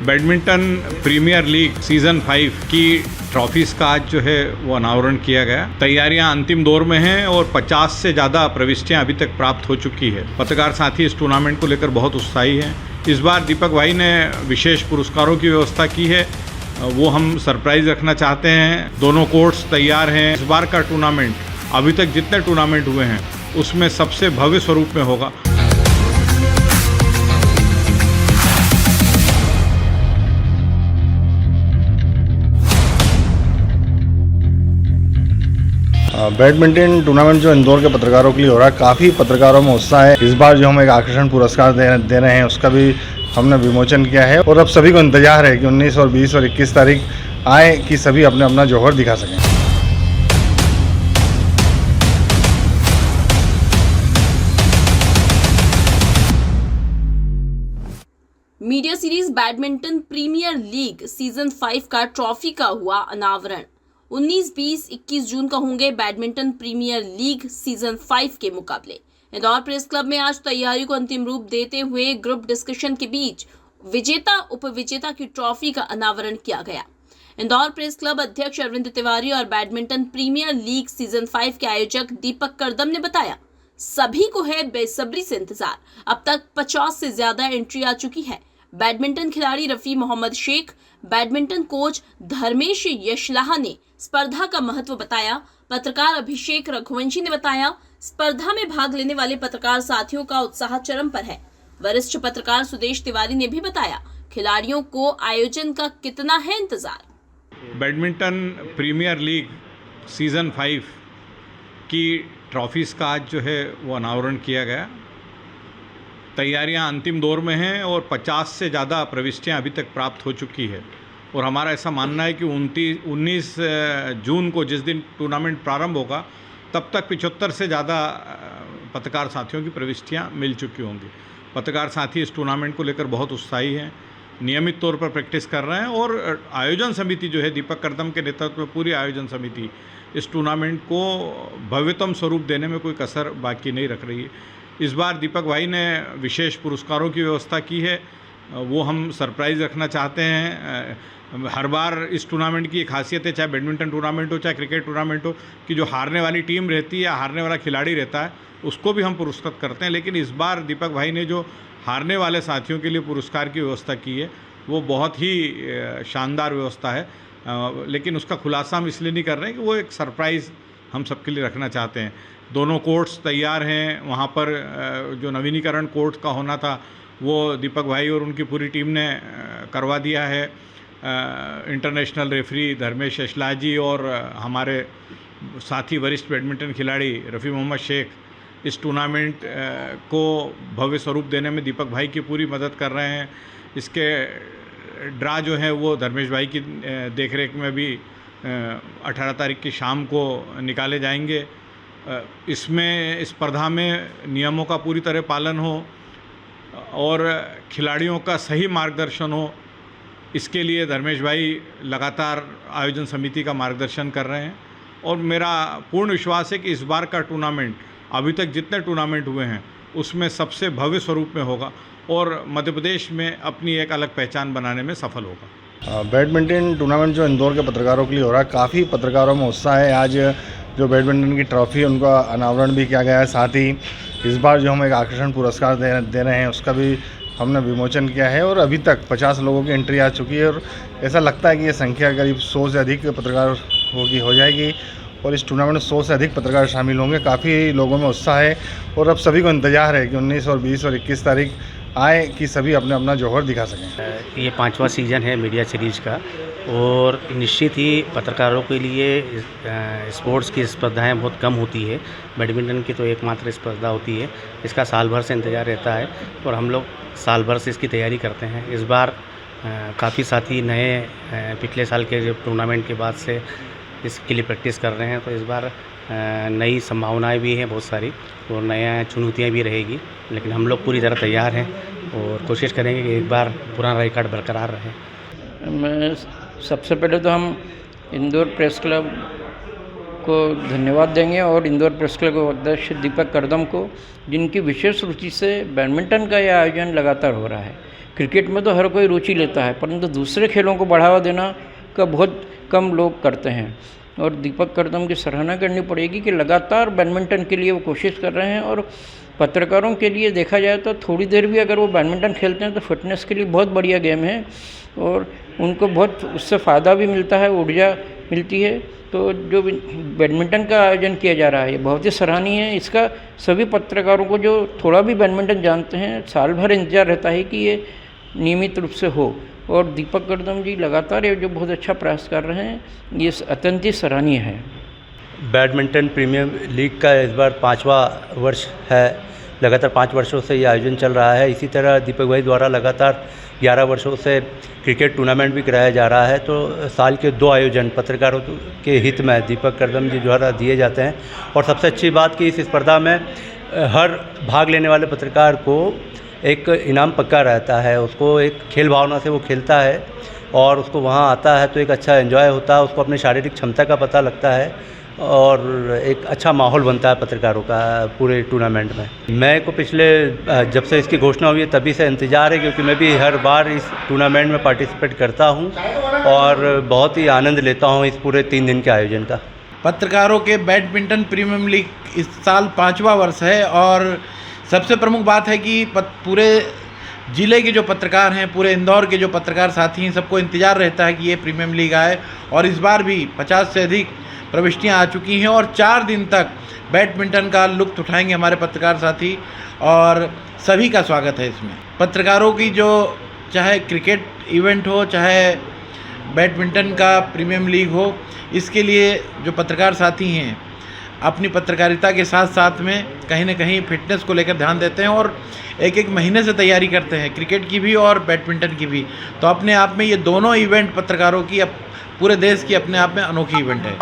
Badminton premier league season 5 की trophies का आज जो है वो अनावरण किया गया। तैयारियां अंतिम दौर में हैं और 50 से ज़्यादा प्रविष्टियां अभी तक प्राप्त हो चुकी है। पत्रकार साथी इस टूर्नामेंट को लेकर बहुत उत्साही हैं। इस बार दीपक भाई ने विशेष पुरस्कारों की व्यवस्था की है, वो हम सरप्राइज़ रखना चाहते हैं। दोनों कोर्ट्स तैयार हैं। इस बार का टूर्नामेंट अभी तक जितने टूर्नामेंट हुए हैं उसमें सबसे भव्य स्वरूप में होगा। बैडमिंटन टूर्नामेंट जो इंदौर के पत्रकारों के लिए हो रहा है, काफ़ी पत्रकारों में उत्साह है। इस बार जो हम एक आकर्षण पुरस्कार दे रहे हैं उसका भी हमने विमोचन किया है और अब सभी को इंतजार है कि 19 और 20 और 21 तारीख आए कि सभी अपने अपना जौहर दिखा सकें। Media series badminton premier league season 5 का ट्रॉफी का हुआ अनावरण। 19, 20, 21 जून का होंगे बैडमिंटन प्रीमियर लीग सीजन 5 के मुकाबले। इंदौर प्रेस क्लब में आज तैयारी को अंतिम रूप देते हुए ग्रुप डिस्कशन के बीच विजेता उपविजेता की ट्रॉफी का अनावरण किया गया। इंदौर प्रेस क्लब अध्यक्ष अरविंद तिवारी और बैडमिंटन प्रीमियर लीग सीजन 5 के आयोजक दीपक करदम ने बताया, सभी को है बेसब्री से इंतजार। अब तक 50 से ज्यादा एंट्री आ चुकी है। बैडमिंटन खिलाड़ी रफी मोहम्मद शेख, बैडमिंटन कोच धर्मेश यशलाहा ने स्पर्धा का महत्व बताया। पत्रकार अभिषेक रघुवंशी ने बताया, स्पर्धा में भाग लेने वाले पत्रकार साथियों का उत्साह चरम पर है। वरिष्ठ पत्रकार सुदेश तिवारी ने भी बताया, खिलाड़ियों को आयोजन का कितना है इंतजार। बैडमिंटन प्रीमियर लीग सीज़न 5 की ट्रॉफीज़ का आज जो है वो अनावरण किया गया। तैयारियां अंतिम दौर में हैं और 50 से ज़्यादा प्रविष्टियां अभी तक प्राप्त हो चुकी है और हमारा ऐसा मानना है कि 19 जून को जिस दिन टूर्नामेंट प्रारंभ होगा तब तक 75 से ज़्यादा पत्रकार साथियों की प्रविष्टियां मिल चुकी होंगी। पत्रकार साथी इस टूर्नामेंट को लेकर बहुत उत्साही हैं, नियमित तौर पर प्रैक्टिस कर रहे हैं और आयोजन समिति जो है दीपक करदम के नेतृत्व में पूरी आयोजन समिति इस टूर्नामेंट को भव्यतम स्वरूप देने में कोई कसर बाकी नहीं रख रही है। इस बार दीपक भाई ने विशेष पुरस्कारों की व्यवस्था की है, वो हम सरप्राइज़ रखना चाहते हैं। हर बार इस टूर्नामेंट की एक खासियत है, चाहे बैडमिंटन टूर्नामेंट हो चाहे क्रिकेट टूर्नामेंट हो, कि जो हारने वाली टीम रहती है या हारने वाला खिलाड़ी रहता है उसको भी हम पुरस्कृत करते हैं। लेकिन इस बार दीपक भाई ने जो हारने वाले साथियों के लिए पुरस्कार की व्यवस्था की है वो बहुत ही शानदार व्यवस्था है, लेकिन उसका खुलासा हम इसलिए नहीं कर रहे हैं कि वो एक सरप्राइज़ हम सबके लिए रखना चाहते हैं। दोनों कोर्ट्स तैयार हैं। वहाँ पर जो नवीनीकरण कोर्ट का होना था वो दीपक भाई और उनकी पूरी टीम ने करवा दिया है। इंटरनेशनल रेफरी धर्मेश यशलाहा जी और हमारे साथी वरिष्ठ बैडमिंटन खिलाड़ी रफ़ी मोहम्मद शेख इस टूर्नामेंट को भव्य स्वरूप देने में दीपक भाई की पूरी मदद कर रहे हैं। इसके ड्रा जो है वो धर्मेश भाई की देखरेख में भी 18 तारीख की शाम को निकाले जाएंगे। इसमें स्पर्धा में नियमों का पूरी तरह पालन हो और खिलाड़ियों का सही मार्गदर्शन हो, इसके लिए धर्मेश भाई लगातार आयोजन समिति का मार्गदर्शन कर रहे हैं और मेरा पूर्ण विश्वास है कि इस बार का टूर्नामेंट अभी तक जितने टूर्नामेंट हुए हैं उसमें सबसे भव्य स्वरूप में होगा और मध्य प्रदेश में अपनी एक अलग पहचान बनाने में सफल होगा। बैडमिंटन टूर्नामेंट जो इंदौर के पत्रकारों के लिए हो रहा है, काफ़ी पत्रकारों में उत्साह है। आज जो बैडमिंटन की ट्रॉफी है उनका अनावरण भी किया गया है। साथ ही इस बार जो हम एक आकर्षण पुरस्कार दे रहे हैं उसका भी हमने विमोचन किया है और अभी तक 50 लोगों की एंट्री आ चुकी है और ऐसा लगता है कि ये संख्या करीब 100 से अधिक पत्रकारों की हो जाएगी और इस टूर्नामेंट में 100 से अधिक पत्रकार शामिल होंगे। काफ़ी लोगों में उत्साह है और अब सभी को इंतजार है कि 19 और 20 और 21 तारीख आए कि सभी अपने अपना जौहर दिखा सकें। ये 5वां सीज़न है मीडिया सीरीज़ का और निश्चित ही पत्रकारों के लिए स्पोर्ट्स की स्पर्धाएं बहुत कम होती है। बैडमिंटन की तो एकमात्र स्पर्धा होती है, इसका साल भर से इंतज़ार रहता है और हम लोग साल भर से इसकी तैयारी करते हैं। इस बार काफ़ी साथी नए पिछले साल के जो टूर्नामेंट के बाद से इसके लिए प्रैक्टिस कर रहे हैं, तो इस बार नई संभावनाएं भी हैं बहुत सारी और नया चुनौतियां भी रहेगी, लेकिन हम लोग पूरी तरह तैयार हैं और कोशिश करेंगे कि एक बार पुराना रिकॉर्ड बरकरार रहे। मैं सबसे पहले तो हम इंदौर प्रेस क्लब को धन्यवाद देंगे और इंदौर प्रेस क्लब के अध्यक्ष दीपक करदम को, जिनकी विशेष रुचि से बैडमिंटन का यह आयोजन लगातार हो रहा है। क्रिकेट में तो हर कोई रुचि लेता है, परंतु दूसरे खेलों को बढ़ावा देना का बहुत कम लोग करते हैं और दीपक करदम की सराहना करनी पड़ेगी कि लगातार बैडमिंटन के लिए वो कोशिश कर रहे हैं। और पत्रकारों के लिए देखा जाए तो थोड़ी देर भी अगर वो बैडमिंटन खेलते हैं तो फिटनेस के लिए बहुत बढ़िया गेम है और उनको बहुत उससे फ़ायदा भी मिलता है, ऊर्जा मिलती है। तो जो बैडमिंटन का आयोजन किया जा रहा है ये बहुत ही सराहनीय है। इसका सभी पत्रकारों को जो थोड़ा भी बैडमिंटन जानते हैं साल भर इंतजार रहता है कि ये नियमित रूप से हो और दीपक करदम जी लगातार ये जो बहुत अच्छा प्रयास कर रहे हैं ये अत्यंत ही सराहनीय है। बैडमिंटन प्रीमियर लीग का इस बार 5वां वर्ष है। लगातार 5 वर्षों से ये आयोजन चल रहा है। इसी तरह दीपक भाई द्वारा लगातार 11 वर्षों से क्रिकेट टूर्नामेंट भी कराया जा रहा है। तो साल के 2 आयोजन पत्रकारों के हित में दीपक करदम जी द्वारा दिए जाते हैं और सबसे अच्छी बात कि इस स्पर्धा में हर भाग लेने वाले पत्रकार को एक इनाम पक्का रहता है। उसको एक खेल भावना से वो खेलता है और उसको वहाँ आता है तो एक अच्छा एंजॉय होता है, उसको अपनी शारीरिक क्षमता का पता लगता है और एक अच्छा माहौल बनता है पत्रकारों का पूरे टूर्नामेंट में। मैं को पिछले जब से इसकी घोषणा हुई है तभी से इंतज़ार है, क्योंकि मैं भी हर बार इस टूर्नामेंट में पार्टिसिपेट करता हूँ और बहुत ही आनंद लेता हूँ इस पूरे 3 दिन के आयोजन का। पत्रकारों के बैडमिंटन प्रीमियर लीग इस साल 5वां वर्ष है और सबसे प्रमुख बात है कि पूरे ज़िले के जो पत्रकार हैं, पूरे इंदौर के जो पत्रकार साथी हैं, सबको इंतज़ार रहता है कि ये प्रीमियर लीग आए और इस बार भी 50 से अधिक प्रविष्टियां आ चुकी हैं और 4 दिन तक बैडमिंटन का लुत्फ़ उठाएंगे हमारे पत्रकार साथी और सभी का स्वागत है इसमें। पत्रकारों की जो चाहे क्रिकेट इवेंट हो चाहे बैडमिंटन का प्रीमियर लीग हो, इसके लिए जो पत्रकार साथी हैं अपनी पत्रकारिता के साथ साथ में कहीं न कहीं फिटनेस को लेकर ध्यान देते हैं और एक महीने से तैयारी करते हैं, क्रिकेट की भी और बैडमिंटन की भी। तो अपने आप में ये दोनों इवेंट पत्रकारों की पूरे देश की अपने आप में अनोखी इवेंट है।